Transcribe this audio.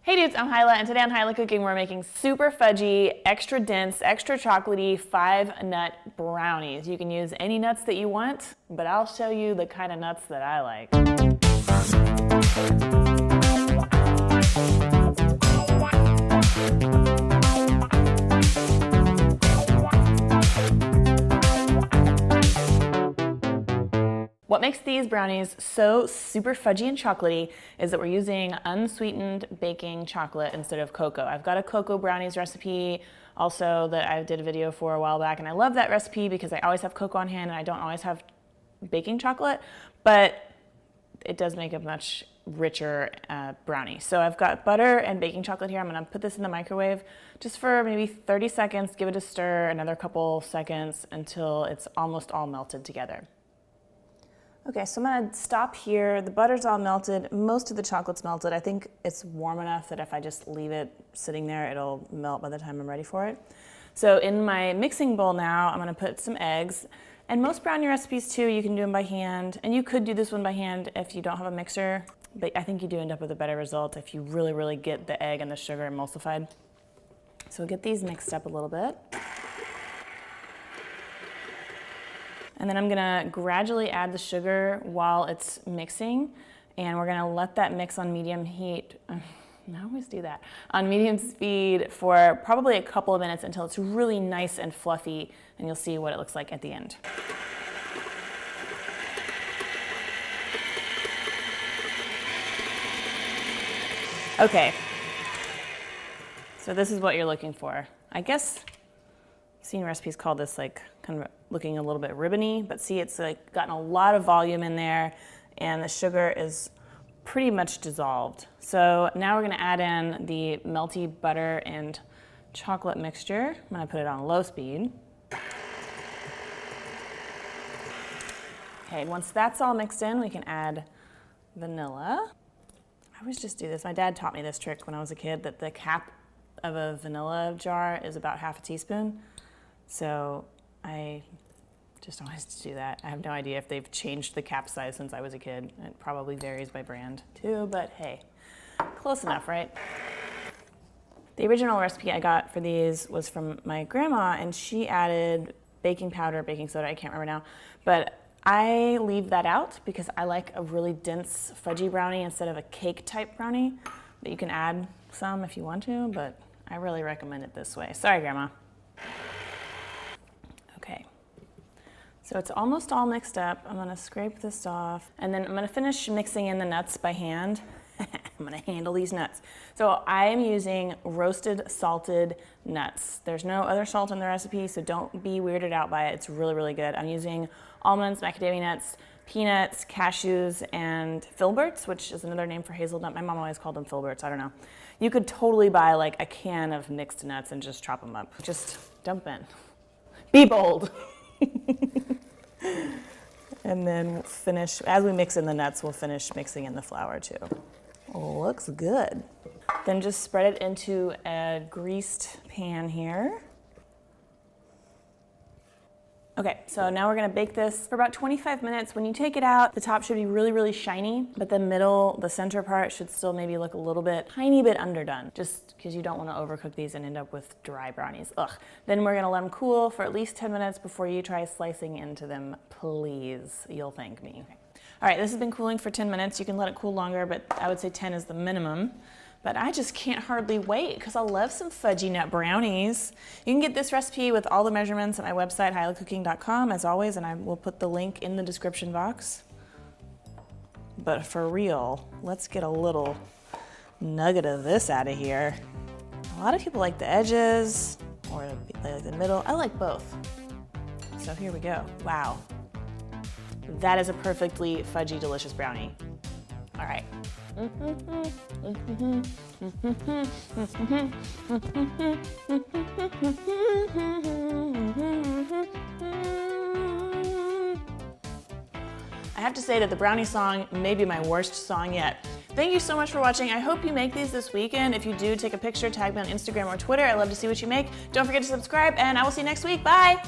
Hey dudes, I'm Hilah, and today on Hilah Cooking we're making super fudgy, extra dense, extra chocolatey 5-nut brownies. You can use any nuts that you want, but I'll show you the kind of nuts that I like. What makes these brownies so super fudgy and chocolatey is that we're using unsweetened baking chocolate instead of cocoa. I've got a cocoa brownies recipe also that I did a video for a while back, and I love that recipe because I always have cocoa on hand and I don't always have baking chocolate, but it does make a much richer brownie. So I've got butter and baking chocolate here. I'm gonna put this in the microwave just for maybe 30 seconds, give it a stir, another couple seconds until it's almost all melted together. Okay, so I'm gonna stop here. The butter's all melted. Most of the chocolate's melted. I think it's warm enough that if I just leave it sitting there, it'll melt by the time I'm ready for it. So in my mixing bowl now, I'm gonna put some eggs. And most brownie recipes too, you can do them by hand. And you could do this one by hand if you don't have a mixer, but I think you do end up with a better result if you really get the egg and the sugar emulsified. So we'll get these mixed up a little bit. And then I'm gonna gradually add the sugar while it's mixing, and we're gonna let that mix on medium heat. I always do that. On medium speed for probably a couple of minutes until it's really nice and fluffy, and you'll see what it looks like at the end. Okay, so this is what you're looking for. I guess I've seen recipes call this like kind of looking a little bit ribbony, but see, it's like gotten a lot of volume in there and the sugar is pretty much dissolved. So now we're gonna add in the melty butter and chocolate mixture. I'm gonna put it on low speed. Okay, once that's all mixed in, we can add vanilla. I always just do this. My dad taught me this trick when I was a kid, that the cap of a vanilla jar is about half a teaspoon. So I just always do that. I have no idea if they've changed the cap size since I was a kid. It probably varies by brand too, but hey, close enough, right? The original recipe I got for these was from my grandma, and she added baking powder, baking soda, I can't remember now, but I leave that out because I like a really dense fudgy brownie instead of a cake type brownie. But you can add some if you want to, but I really recommend it this way. Sorry, Grandma. Okay, so it's almost all mixed up. I'm gonna scrape this off, and then I'm gonna finish mixing in the nuts by hand. I'm gonna handle these nuts. So I am using roasted salted nuts. There's no other salt in the recipe, so don't be weirded out by it. It's really good. I'm using almonds, macadamia nuts, peanuts, cashews, and filberts, which is another name for hazelnut. My mom always called them filberts, I don't know. You could totally buy like a can of mixed nuts and just chop them up. Just dump in. Be bold. And then we'll finish, as we mix in the nuts, we'll finish mixing in the flour too. Looks good. Then just spread it into a greased pan here. Okay, so now we're gonna bake this for about 25 minutes. When you take it out, the top should be really shiny, but the middle, the center part should still maybe look a little bit, tiny bit underdone, just because you don't wanna overcook these and end up with dry brownies. Ugh. Then we're gonna let them cool for at least 10 minutes before you try slicing into them, please. You'll thank me. Okay. All right, this has been cooling for 10 minutes. You can let it cool longer, but I would say 10 is the minimum. But I just can't hardly wait because I love some fudgy nut brownies. You can get this recipe with all the measurements at my website, hilahcooking.com, as always, and I will put the link in the description box. But for real, let's get a little nugget of this out of here. A lot of people like the edges, or they like the middle. I like both. So here we go. Wow. That is a perfectly fudgy, delicious brownie. All right. I have to say that the brownie song may be my worst song yet. Thank you so much for watching. I hope you make these this weekend. If you do, take a picture, tag me on Instagram or Twitter. I love to see what you make. Don't forget to subscribe, and I will see you next week. Bye.